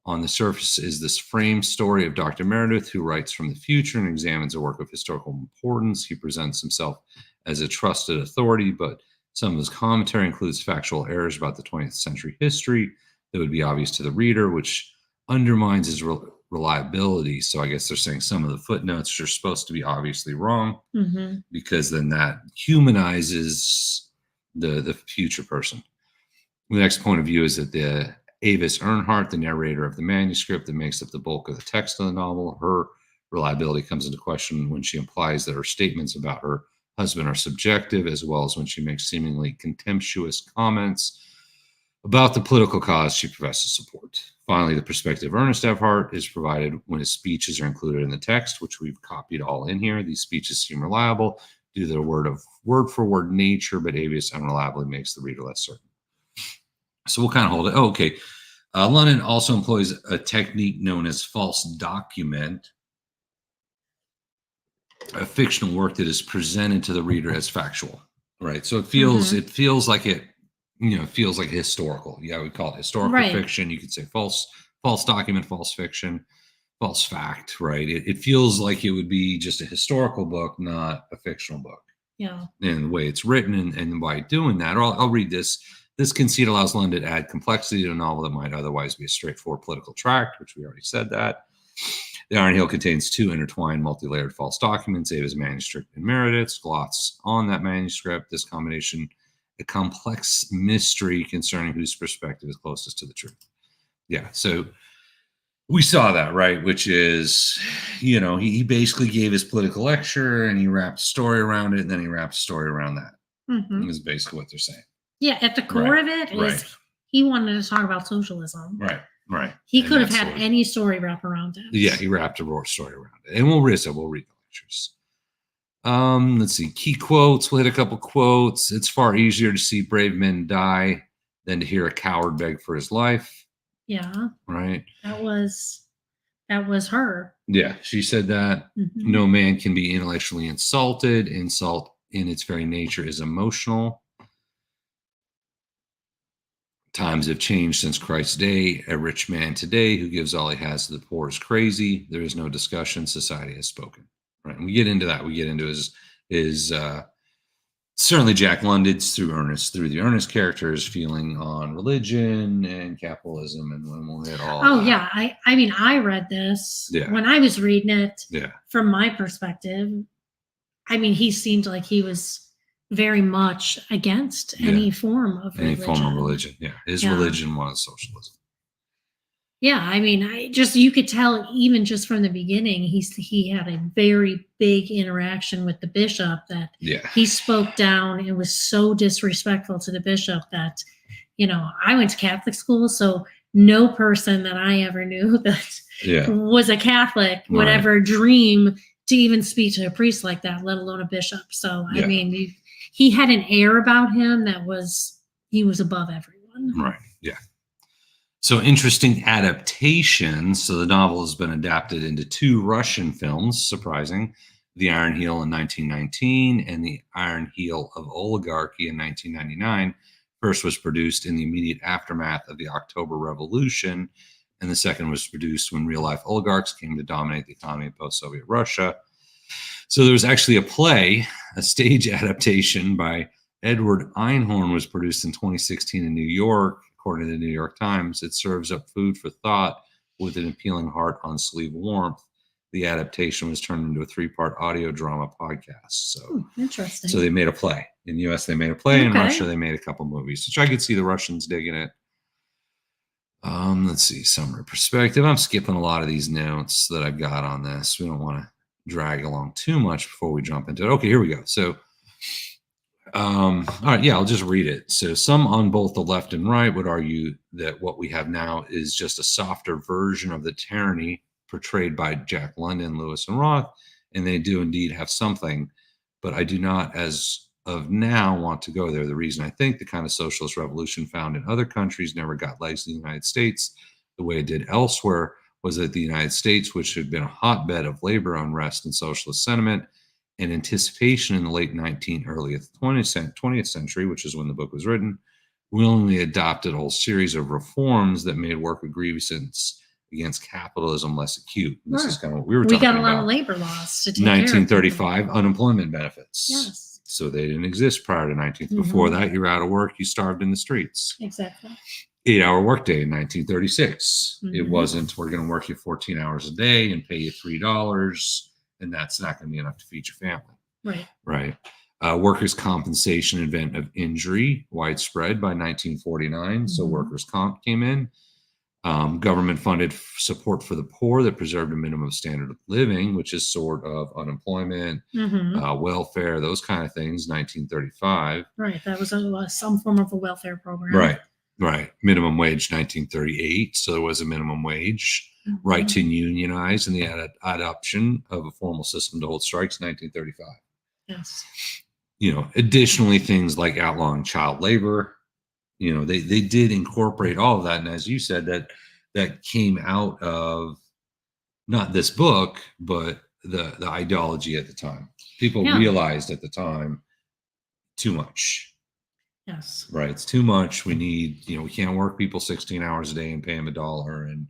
On the surface is this framed story of Dr. Meredith, who writes from the future and examines a work of historical importance. He presents himself as a trusted authority, but some of his commentary includes factual errors about the 20th century history that would be obvious to the reader, which undermines his reliability. So I guess they're saying some of the footnotes are supposed to be obviously wrong, because then that humanizes the future person. The next point of view is that the Avis Earnhardt, the narrator of the manuscript that makes up the bulk of the text of the novel, her reliability comes into question when she implies that her statements about her husband are subjective, as well as when she makes seemingly contemptuous comments about the political cause she professes support. Finally, the perspective of Ernest Everhart is provided when his speeches are included in the text, which we've copied all in here. These speeches seem reliable due to their word-for-word nature, but Avius unreliably makes the reader less certain. So we'll kind of hold it. Oh, okay. London also employs a technique known as false document, a fictional work that is presented to the reader as factual, right? So it feels like it, feels like historical. Yeah, we call it historical fiction. You could say false document, false fiction, false fact, right? It feels like it would be just a historical book, not a fictional book. Yeah. And the way it's written and by doing that, I'll read this. This conceit allows London to add complexity to a novel that might otherwise be a straightforward political tract, which we already said that. The Iron Heel contains two intertwined, multi-layered false documents, Ava's manuscript and Meredith's, gloss on that manuscript. This combination, a complex mystery concerning whose perspective is closest to the truth. Yeah, so we saw that, right? Which is, he basically gave his political lecture and he wrapped a story around it, and then he wrapped a story around that. Is basically what they're saying. Yeah, at the core of it is he wanted to talk about socialism. Right. He could have had any story wrap around it. Yeah, he wrapped a raw story around it. And we'll read the lectures. Let's see. Key quotes. We'll hit a couple quotes. It's far easier to see brave men die than to hear a coward beg for his life. Yeah. Right. That was her. Yeah, she said that. No man can be intellectually insulted. Insult in its very nature is emotional. Times have changed since Christ's day. A rich man today who gives all he has to the poor is crazy. There is no discussion. Society has spoken. Right. And we get into that. We get into his certainly Jack London's through the Ernest characters, feeling on religion and capitalism and when it all. Oh yeah, I mean, I read this when I was reading it. Yeah. From my perspective, I mean, he seemed like he was very much against any form of religion. Yeah, his religion was socialism. Yeah, I mean, you could tell even just from the beginning, he had a very big interaction with the bishop that he spoke down and was so disrespectful to the bishop that, I went to Catholic school, so no person that I ever knew that was a Catholic would ever dream to even speak to a priest like that, let alone a bishop. So, I mean, he had an air about him that he was above everyone. Right, yeah. So interesting adaptations. So the novel has been adapted into 2 Russian films, surprising. The Iron Heel in 1919 and The Iron Heel of Oligarchy in 1999. First was produced in the immediate aftermath of the October Revolution, and the second was produced when real-life oligarchs came to dominate the economy of post-Soviet Russia. So there was actually a play, a stage adaptation by Edward Einhorn was produced in 2016 in New York. According to the New York Times, it serves up food for thought with an appealing heart on sleeve warmth. The adaptation was turned into a 3-part audio drama podcast. So interesting. So they made a play. In the US, they made a play. In Russia, they made a couple movies, which I could see the Russians digging it. Let's see, summary perspective. I'm skipping a lot of these notes that I've got on this. We don't want to drag along too much before we jump into it. Okay, here we go. So all right, yeah, I'll just read it. So some on both the left and right would argue that what we have now is just a softer version of the tyranny portrayed by Jack London, Lewis, and Roth, and they do indeed have something, but I do not, as of now, want to go there. The reason I think the kind of socialist revolution found in other countries never got legs in the United States the way it did elsewhere was that the United States, which had been a hotbed of labor unrest and socialist sentiment, and anticipation in the late 20th century, which is when the book was written, willingly adopted a whole series of reforms that made worker grievance against capitalism less acute. This is kind of what we were talking about. We got a lot of labor laws to take 1935 unemployment benefits. Yes. So they didn't exist prior to 19. Before that, you're out of work, you starved in the streets. Exactly. 8-hour workday in 1936. It wasn't, we're going to work you 14 hours a day and pay you $3. And that's not going to be enough to feed your family. Right. Workers' compensation event of injury, widespread by 1949. So workers' comp came in. Government-funded support for the poor that preserved a minimum standard of living, which is sort of unemployment, welfare, those kind of things, 1935. Right. That was some form of a welfare program. Right. Minimum wage, 1938. So there was a minimum wage. Right to unionize and the adoption of a formal system to hold strikes, 1935. Yes. Additionally, things like outlawing child labor, they did incorporate all of that. And as you said, that came out of not this book, but the ideology at the time. People realized at the time too much. Yes. Right. It's too much. We need, we can't work people 16 hours a day and pay them $1. And,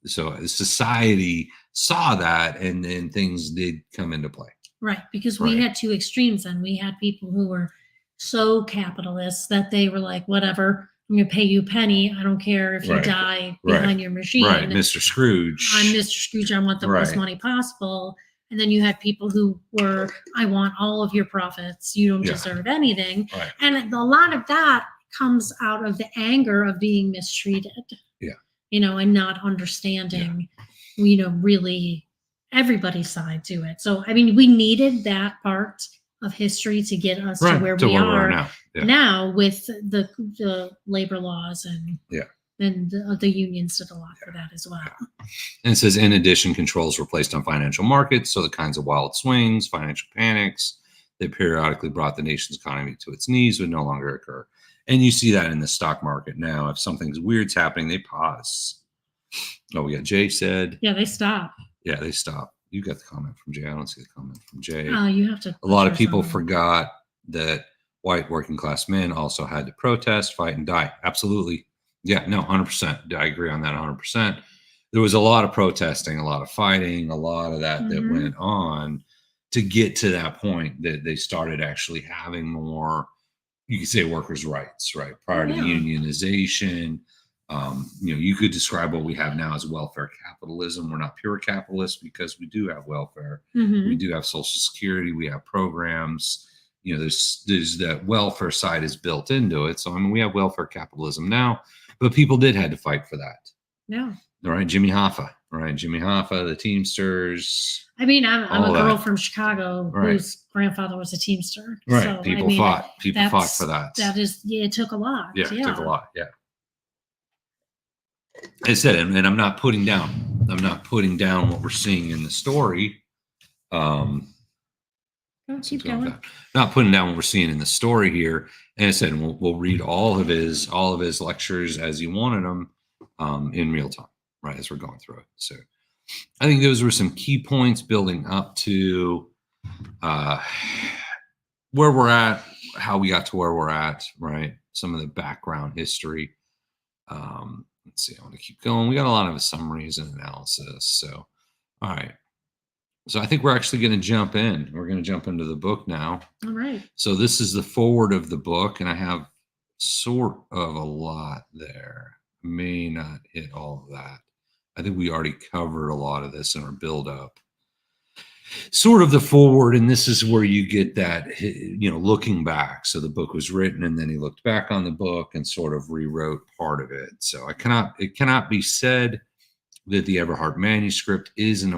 so society saw that and then things did come into play. Right. Because we had 2 extremes and we had people who were so capitalist that they were like, whatever, I'm going to pay you a penny. I don't care if you die behind your machine. Right. Mr. Scrooge. I'm Mr. Scrooge. I want the most money possible. And then you had people who were, I want all of your profits. You don't deserve anything. Right. And a lot of that comes out of the anger of being mistreated. Yeah. And not understanding, really everybody's side to it. So, I mean, we needed that part of history to get us to where we are now with the labor laws and the unions did a lot for that as well. And it says, in addition, controls were placed on financial markets. So the kinds of wild swings, financial panics that periodically brought the nation's economy to its knees would no longer occur. And you see that in the stock market now. If something's weird's happening, they pause. Oh, we got Jay said. Yeah, they stop. Yeah, they stop. You got the comment from Jay. I don't see the comment from Jay. Oh, you have to. A lot of people forgot that white working class men also had to protest, fight, and die. Absolutely. Yeah, no, 100%. I agree on that 100%. There was a lot of protesting, a lot of fighting, a lot of that that went on. to get to that point that they started actually having more, you could say, workers' rights, right? Prior to unionization. You could describe what we have now as welfare capitalism. We're not pure capitalists because we do have welfare. We do have Social Security. We have programs. There's that welfare side is built into it. So, we have welfare capitalism now, but people did had to fight for that. Yeah. All right. Jimmy Hoffa, the Teamsters. I'm a girl from Chicago whose grandfather was a Teamster. Right. So, people fought. People fought for that. That is, it took a lot. Yeah, it took a lot. Yeah. I said, and I'm not putting down what we're seeing in the story. Keep going. Not putting down what we're seeing in the story here. And I said, we'll read all of his lectures as he wanted them in real time, right, as we're going through it. So I think those were some key points building up to where we're at, how we got to where we're at, right? Some of the background history. Let's see, I want to keep going. We got a lot of summaries and analysis. So, all right. So I think we're actually going to jump in. We're going to jump into the book now. All right. So this is the forward of the book, and I have sort of a lot there. May not hit all of that. I think we already covered a lot of this in our build-up. Sort of the forward, and this is where you get that, looking back. So the book was written, and then he looked back on the book and sort of rewrote part of it. So it cannot be said that the Everhart manuscript is an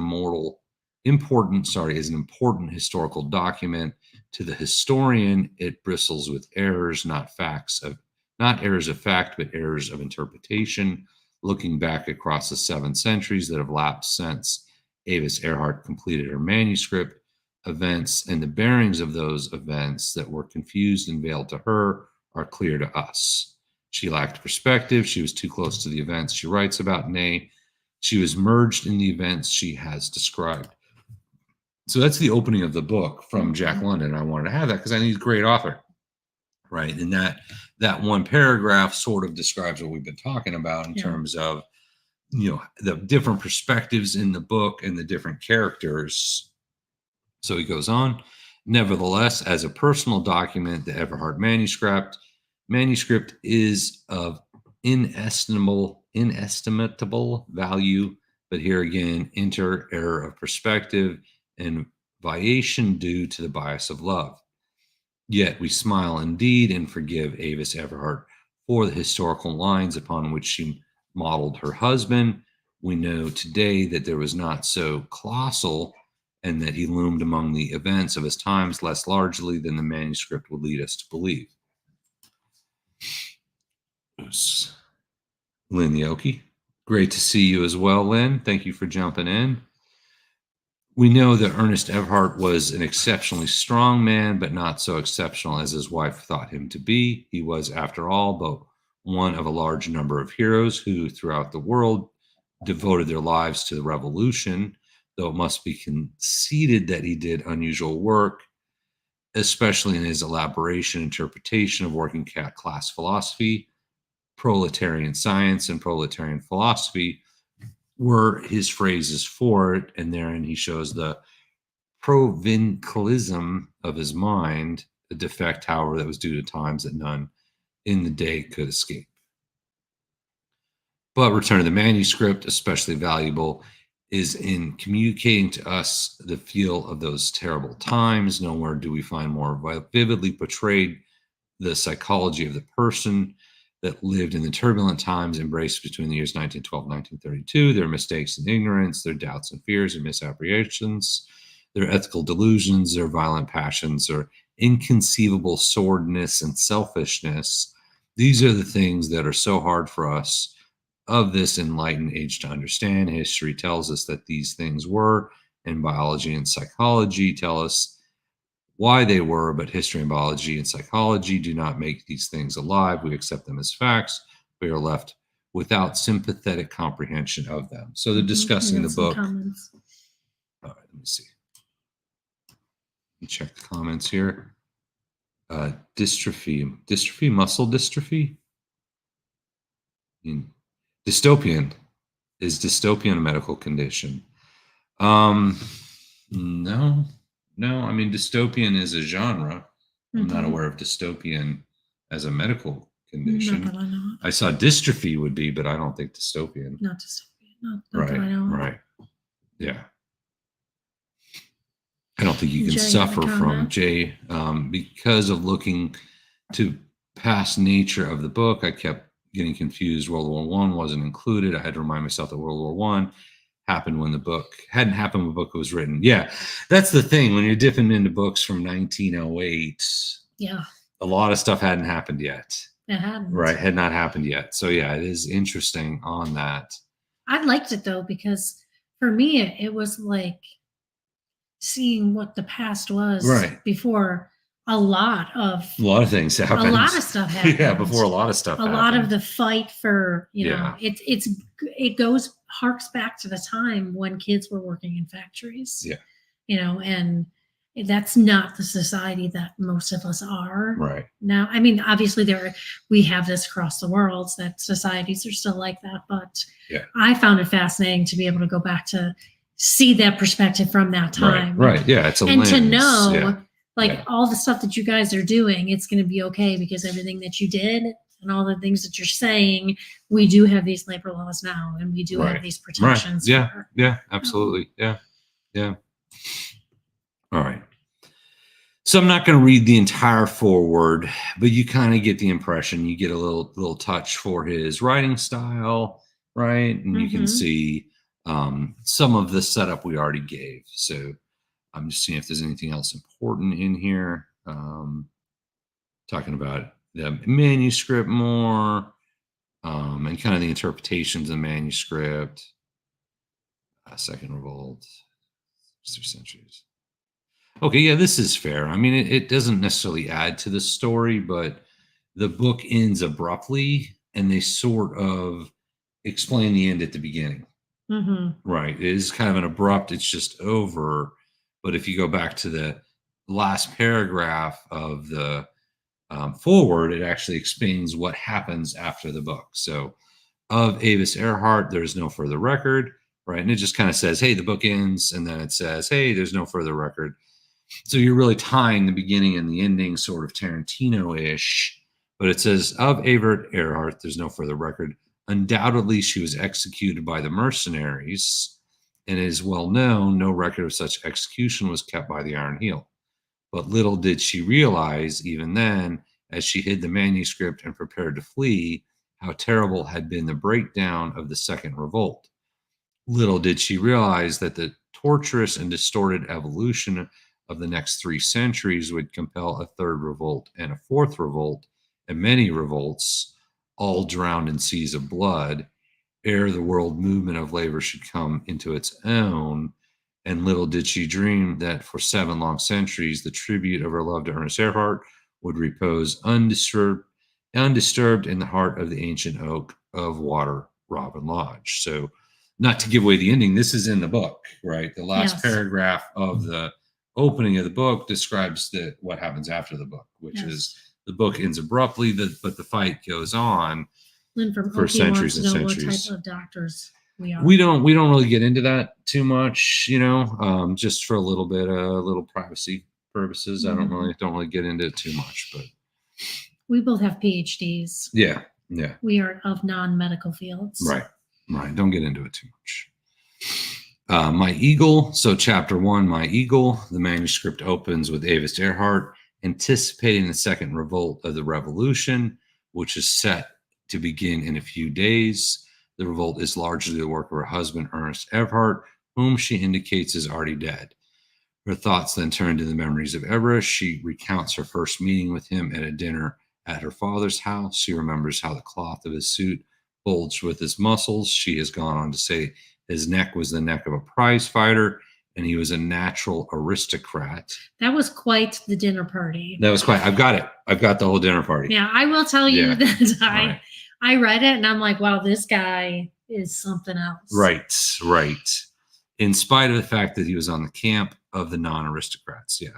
important historical document. To the historian, it bristles with errors, not errors of fact, but errors of interpretation. Looking back across the 7 centuries that have lapsed since Avis Earhart completed her manuscript, events and the bearings of those events that were confused and veiled to her are clear to us. She lacked perspective. She was too close to the events she writes about. Nay, she was merged in the events she has described. So that's the opening of the book from Jack London. I wanted to have that because I think he's a great author, right? And that one paragraph sort of describes what we've been talking about in terms of, the different perspectives in the book and the different characters. So he goes on. Nevertheless, as a personal document, the Everhart manuscript is of inestimable value, but here again, error of perspective and variation due to the bias of love. Yet we smile indeed and forgive Avis Everhart for the historical lines upon which she modeled her husband. We know today that there was not so colossal, and that he loomed among the events of his times less largely than the manuscript would lead us to believe. Lynn Yoki. Great to see you as well, Lynn. Thank you for jumping in. We know that Ernest Everhart was an exceptionally strong man, but not so exceptional as his wife thought him to be. He was, after all, but one of a large number of heroes who, throughout the world, devoted their lives to the revolution, though it must be conceded that he did unusual work, especially in his elaboration interpretation of working class philosophy. Proletarian science and proletarian philosophy were his phrases for it, and therein he shows the provincialism of his mind, a defect, however, that was due to times that none in the day could escape. But return to the manuscript, especially valuable, is in communicating to us the feel of those terrible times. Nowhere do we find more vividly portrayed the psychology of the person that lived in the turbulent times embraced between the years 1912 and 1932, their mistakes and ignorance, their doubts and fears and misapprehensions, their ethical delusions, their violent passions, their inconceivable sordidness and selfishness. These are the things that are so hard for us of this enlightened age to understand. History tells us that these things were, and biology and psychology tell us why they were, but history and biology and psychology do not make these things alive. We accept them as facts. We are left without sympathetic comprehension of them. So they're discussing the book. All right, let me see. Let me check the comments here. Dystrophy, muscle dystrophy. Dystopian. Is dystopian a medical condition? No. No, I mean, dystopian is a genre. I'm not Mm-hmm. aware of dystopian as a medical condition. Not that I know of. I saw dystrophy would be, but I don't think dystopian. Not dystopian. Not Right, that I know of. right. Yeah. I don't think you can Jay, you have a suffer from comment? Jay because of looking to past nature of the book. I kept getting confused. World War One wasn't included. I had to remind myself that World War One happened when the book hadn't happened when the book was written. Yeah, that's the thing. When you're dipping into books from 1908, Yeah, a lot of stuff hadn't happened yet. it hadn't. Right, had not happened yet. So yeah, it is interesting on that. I liked it though, because for me it was like seeing what the past was Right. before a lot of things happened. A lot of stuff happened. Yeah, before a lot of stuff happened. Lot of the fight for, it harks back to the time when kids were working in factories. Yeah. And that's not the society that most of us are right now. I mean, obviously we have this across the world, that societies are still like that, but yeah. I found it fascinating to be able to go back to see that perspective from that time. Right. Yeah. It's a lens. To know all the stuff that you guys are doing, it's going to be okay, because everything that you did and all the things that you're saying, we do have these labor laws now, and we do have these protections. Yeah. Yeah. Absolutely. Yeah. Yeah. All right. So I'm not going to read the entire foreword, but you kind of get the impression. You get a little touch for his writing style, right? And you can see some of the setup we already gave. So I'm just seeing if there's anything else important in here. Talking about the manuscript more, and kind of the interpretations of the manuscript. Second Revolt, 3 centuries. Okay, yeah, this is fair. I mean, it doesn't necessarily add to the story, but the book ends abruptly, and they sort of explain the end at the beginning. Right. It is kind of an abrupt, it's just over. But if you go back to the last paragraph of the forward, it actually explains what happens after the book. So, of Avis Earhart, there's no further record, right? And it just kind of says, hey, the book ends. And then it says, hey, there's no further record. So you're really tying the beginning and the ending sort of Tarantino-ish. But it says, of Avis Earhart, there's no further record. Undoubtedly, she was executed by the mercenaries, and it is well known no record of such execution was kept by the Iron Heel. But little did she realize, even then, as she hid the manuscript and prepared to flee, how terrible had been the breakdown of the Second Revolt. Little did she realize that the torturous and distorted evolution of the next 3 centuries would compel a third revolt and a fourth revolt, and many revolts, all drowned in seas of blood, ere the world movement of labor should come into its own. And little did she dream that for 7 long centuries, the tribute of her love to Ernest Earhart would repose undisturbed in the heart of the ancient oak of Water Robin Lodge. So, not to give away the ending, this is in the book, right? The last paragraph of the opening of the book describes what happens after the book, which is the book ends abruptly, but the fight goes on for centuries and centuries. What type of doctors we are. We don't really get into that too much, just for a little bit, little privacy purposes. I don't really get into it too much, but we both have PhDs. Yeah. We are of non-medical fields. Right. Don't get into it too much. My Eagle. So chapter 1, My Eagle. The manuscript opens with Avis Earhart anticipating the second revolt of the revolution, which is set to begin in a few days. The revolt is largely the work of her husband, Ernest Earhart, whom she indicates is already dead. Her thoughts then turn to the memories of Everest. She recounts her first meeting with him at a dinner at her father's house. She remembers how the cloth of his suit bulged with his muscles. She has gone on to say his neck was the neck of a prize fighter, and he was a natural aristocrat. That was quite the dinner party. I've got it. I've got the whole dinner party. Yeah, I will tell you that I read it and I'm like, wow, this guy is something else. Right. In spite of the fact that he was on the camp of the non-aristocrats. Yeah.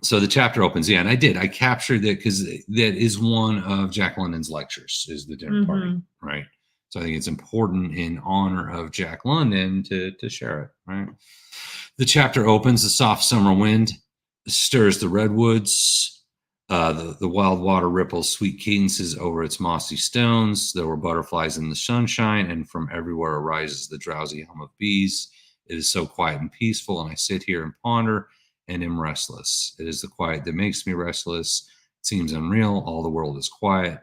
So the chapter opens. Yeah, and I captured it because that is one of Jack London's lectures, is the dinner party. Right. So I think it's important in honor of Jack London to share it. Right. The chapter opens, the soft summer wind stirs the redwoods. The wild water ripples sweet cadences over its mossy stones. There were butterflies in the sunshine, and from everywhere arises the drowsy hum of bees. It is so quiet and peaceful, and I sit here and ponder and am restless. It is the quiet that makes me restless. It seems unreal. All the world is quiet,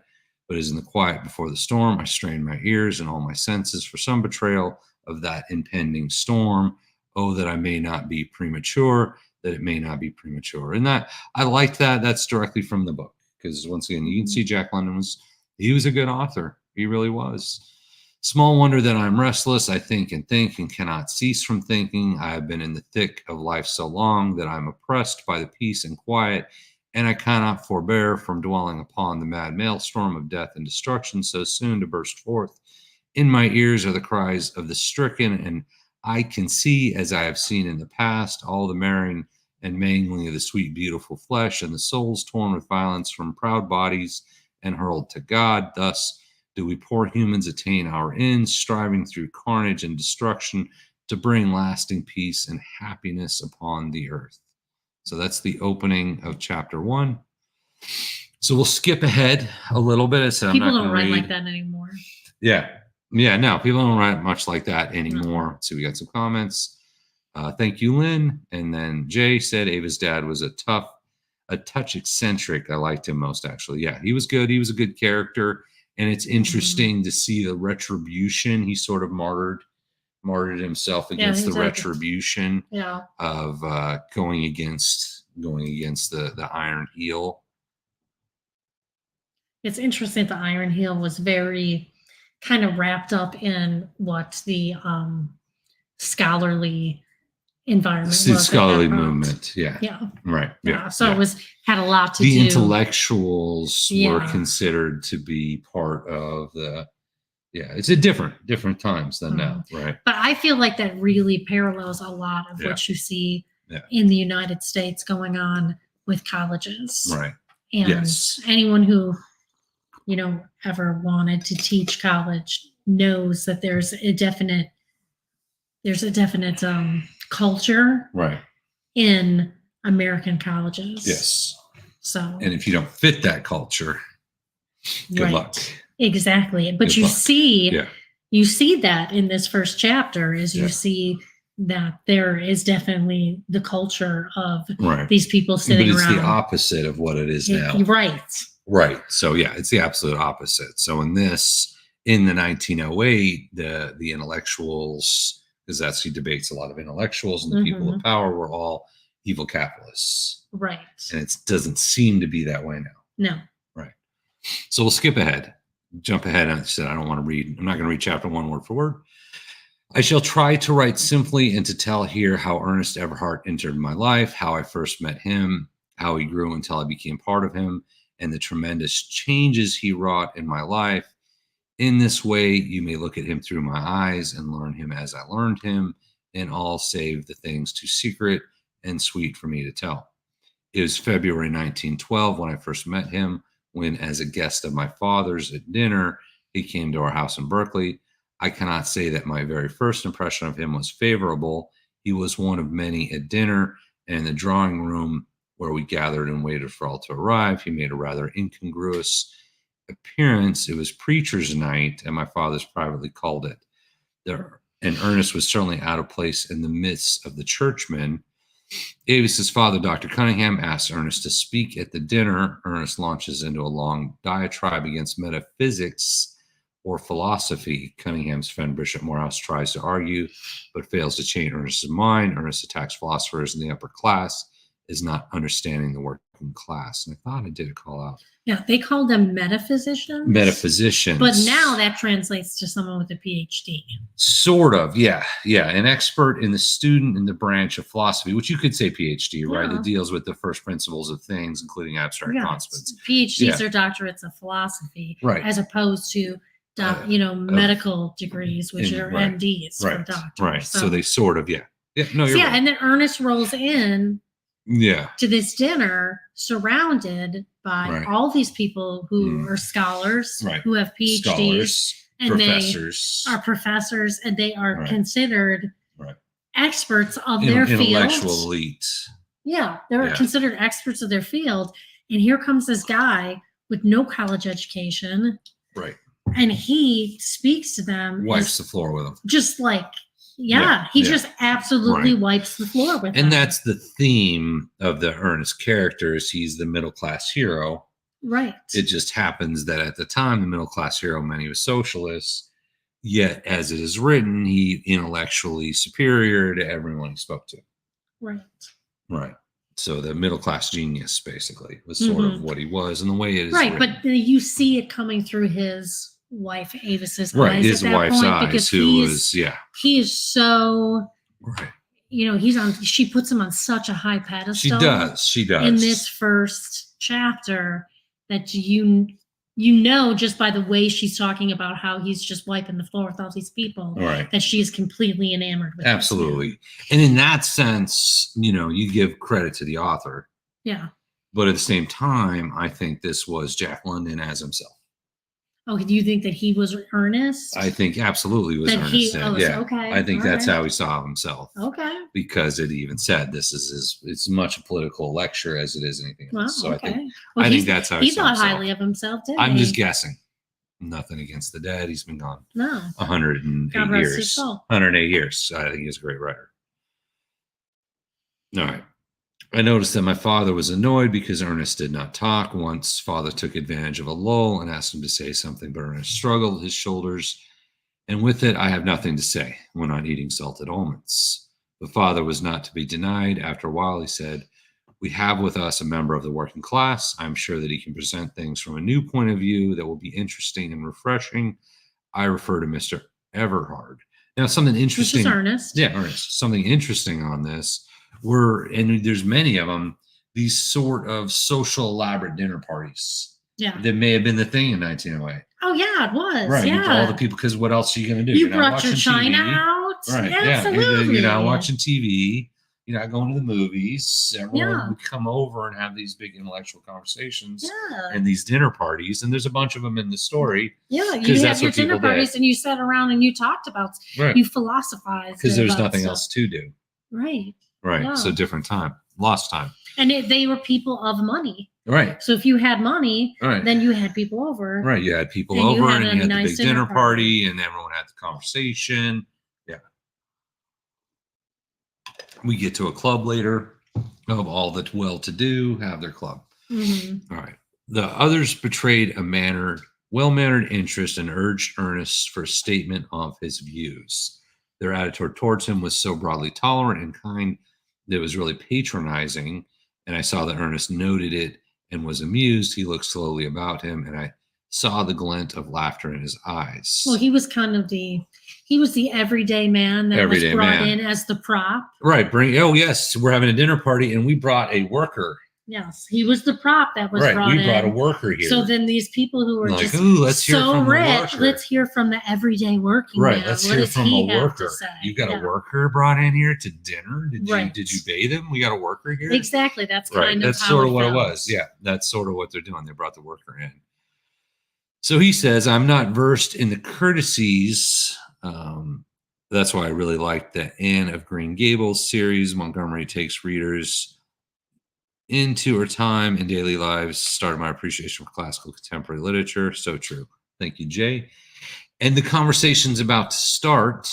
but as in the quiet before the storm, I strain my ears and all my senses for some betrayal of that impending storm. Oh, that I may not be premature, that it may not be premature. And that, I like that. That's directly from the book. Because once again, you can see Jack London he was a good author. He really was. Small wonder that I'm restless. I think and cannot cease from thinking. I have been in the thick of life so long that I'm oppressed by the peace and quiet, and I cannot forbear from dwelling upon the mad maelstrom of death and destruction so soon to burst forth. In my ears are the cries of the stricken, and I can see, as I have seen in the past, all the marring and mangling of the sweet, beautiful flesh, and the souls torn with violence from proud bodies and hurled to God. Thus do we poor humans attain our ends, striving through carnage and destruction to bring lasting peace and happiness upon the earth. So that's the opening of chapter 1. So we'll skip ahead a little bit. I said people I'm not don't write read. like that anymore. Yeah, no, people don't write much like that anymore. So we got some comments. Thank you, Lynn. And then Jay said Ava's dad was a touch eccentric. I liked him most, actually. Yeah, he was good. He was a good character. And it's interesting to see the retribution. He sort of martyred himself against the retribution of going against the Iron Heel. It's interesting. The Iron Heel was very kind of wrapped up in what the scholarly environment was. The scholarly movement. Yeah. Right. Yeah. So it had a lot to do. The intellectuals were considered to be part of the. Yeah, it's a different times than now, right? But I feel like that really parallels a lot of what you see in the United States going on with colleges, right? And anyone who ever wanted to teach college knows that there's a definite culture, right, in American colleges. Yes. So, and if you don't fit that culture, good luck. Exactly. But you see that in this first chapter is you see that there is definitely the culture of these people sitting around. But it's the opposite of what it is now. Right. So it's the absolute opposite. So in the 1908, the intellectuals, because that's he debates a lot of intellectuals and the people of power were all evil capitalists. Right. And it doesn't seem to be that way now. No. Right. So we'll skip ahead. Jump ahead. I said I don't want to read. I'm not going to read chapter 1 word for word. I shall try to write simply and to tell here how Ernest Everhart entered my life, how I first met him, how he grew until I became part of him, and the tremendous changes he wrought in my life. In this way, you may look at him through my eyes and learn him as I learned him, in all save the things too secret and sweet for me to tell. It was February 1912 when I first met him, when, as a guest of my father's at dinner, he came to our house in Berkeley. I cannot say that my very first impression of him was favorable. He was one of many at dinner, and in the drawing room where we gathered and waited for all to arrive, he made a rather incongruous appearance. It was preacher's night, and my father's privately called it. And Ernest was certainly out of place in the midst of the churchmen. Avis's father, Dr. Cunningham, asked Ernest to speak at the dinner. Ernest launches into a long diatribe against metaphysics or philosophy. Cunningham's friend Bishop Morehouse tries to argue, but fails to change Ernest's mind. Ernest attacks philosophers in the upper class as not understanding the working class. And I thought I did a call out. Yeah, they called them metaphysicians. Metaphysicians. But now that translates to someone with a PhD. Sort of, yeah. An expert in the student in the branch of philosophy, which you could say PhD, right? That deals with the first principles of things, including abstract concepts. PhDs are doctorates of philosophy, as opposed to medical degrees, which are MDs for doctors. Right. So they sort of, you're right. And then Ernest rolls in to this dinner surrounded by all these people who are scholars, who have PhDs, and professors. They are professors, and they are considered experts of their field. Intellectual elite. Yeah, they're considered experts of their field. And here comes this guy with no college education. Right. And he speaks to them. Wipes the floor with them. Just like, he just absolutely wipes the floor with them. And that's the theme of the Ernest character is he's the middle-class hero. Right. It just happens that at the time, the middle-class hero meant he was socialist. Yet, as it is written, he intellectually superior to everyone he spoke to. Right. Right. So the middle-class genius, basically, was sort of what he was and the way it is right, written. But you see it coming through his wife, Avis's eyes. His wife's eyes, who was, He is so... Right. She puts him on such a high pedestal. She does. In this first chapter that just by the way she's talking about how he's just wiping the floor with all these people, that she is completely enamored with. Absolutely. And in that sense, you give credit to the author. Yeah. But at the same time, I think this was Jack London as himself. Oh, do you think that he was Ernest? I think absolutely was Ernest. Okay. I think that's how he saw himself. Okay. Because it even said this is it's much a political lecture as it is anything else. So okay. I think that's how he thought highly of himself, didn't he? I'm just guessing. Nothing against the dead. He's been gone 108 years. 108 years. I think he's a great writer. All right. I noticed that my father was annoyed because Ernest did not talk. Once, father took advantage of a lull and asked him to say something, but Ernest struggled his shoulders, and with it, I have nothing to say, went on eating salted almonds. The father was not to be denied. After a while, he said, we have with us a member of the working class. I'm sure that he can present things from a new point of view that will be interesting and refreshing. I refer to Mr. Everhard. Now, something interesting. Which is Ernest. Yeah, Ernest. Something interesting on this. And there's many of them, these sort of social elaborate dinner parties. Yeah. That may have been the thing in 1908. Oh, yeah, it was. Right. Yeah. All the people, because what else are you going to do? You brought your China out. Right. Absolutely. You're not watching TV. You're not going to the movies. Everyone would come over and have these big intellectual conversations and these dinner parties. And there's a bunch of them in the story. Yeah, you had your dinner parties and you sat around and you talked about, you philosophized. Because there's nothing else to do. Right. Right. Yeah. So different time, lost time. And they were people of money. Right. So if you had money, then you had people over. Right. You had people over and you had the big dinner party and everyone had the conversation. Yeah. We get to a club later of all the well-to-do have their club. Mm-hmm. All right. The others betrayed a well-mannered interest and urged Ernest for a statement of his views. Their attitude towards him was so broadly tolerant and kind that it was really patronizing. And I saw that Ernest noted it and was amused. He looked slowly about him, and I saw the glint of laughter in his eyes. Well, he was kind of the everyday man that was brought in as the prop. Right. Yes, we're having a dinner party, and we brought a worker. Yes, he was the prop that was brought in. We brought a worker here. So then these people who were like, just let's hear so from rich, let's hear from the everyday working man. Let's hear from a worker. You got a worker brought in here to dinner? Did you bathe him? We got a worker here? Exactly. That's kind of that's sort of what it was. Yeah, that's sort of what they're doing. They brought the worker in. So he says, I'm not versed in the courtesies. That's why I really liked the Anne of Green Gables series. Montgomery takes readers into her time and daily lives, started my appreciation for classical contemporary literature. So true. Thank you, Jay. And the conversation's about to start.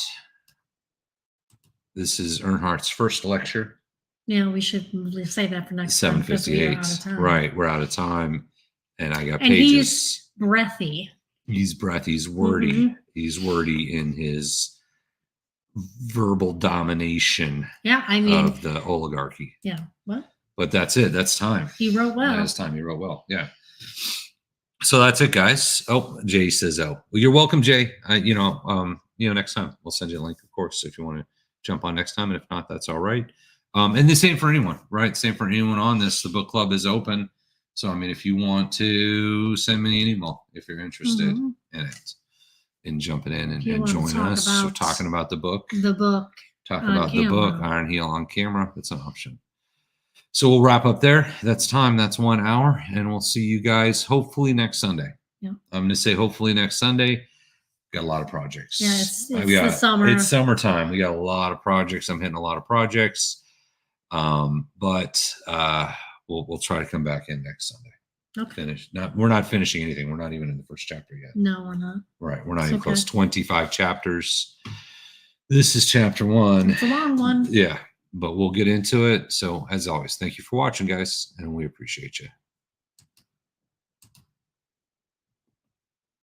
This is Earnhardt's first lecture. Yeah, we should say that for next time. 7:58. Right, we're out of time. And I got pages. He's breathy. He's breathy. He's wordy. Mm-hmm. He's wordy in his verbal domination of the oligarchy. Yeah. What? But that's it. That's time. He wrote well. That's time. He wrote well. Yeah. So that's it, guys. Oh, Jay says, well, you're welcome, Jay. Next time we'll send you a link, of course, if you want to jump on next time. And if not, that's all right. And the same for anyone, right? Same for anyone on this. The book club is open. So, I mean, if you want to send me an email, if you're interested in it and jumping in and join us. We're talking about the book. Talk about the book, Iron Heel on Camera. It's an option. So we'll wrap up there. That's time. That's 1 hour. And we'll see you guys hopefully next Sunday. Yeah. I'm going to say hopefully next Sunday. got a lot of projects. Yeah, it's the summer. It's summertime. We got a lot of projects. I'm hitting a lot of projects. But we'll try to come back in next Sunday. Okay. We're not finishing anything. We're not even in the first chapter yet. No, we're not. Right. We're not even close. 25 chapters. This is chapter 1. It's a long one. Yeah, but we'll get into it. So as always, thank you for watching, guys, and we appreciate you.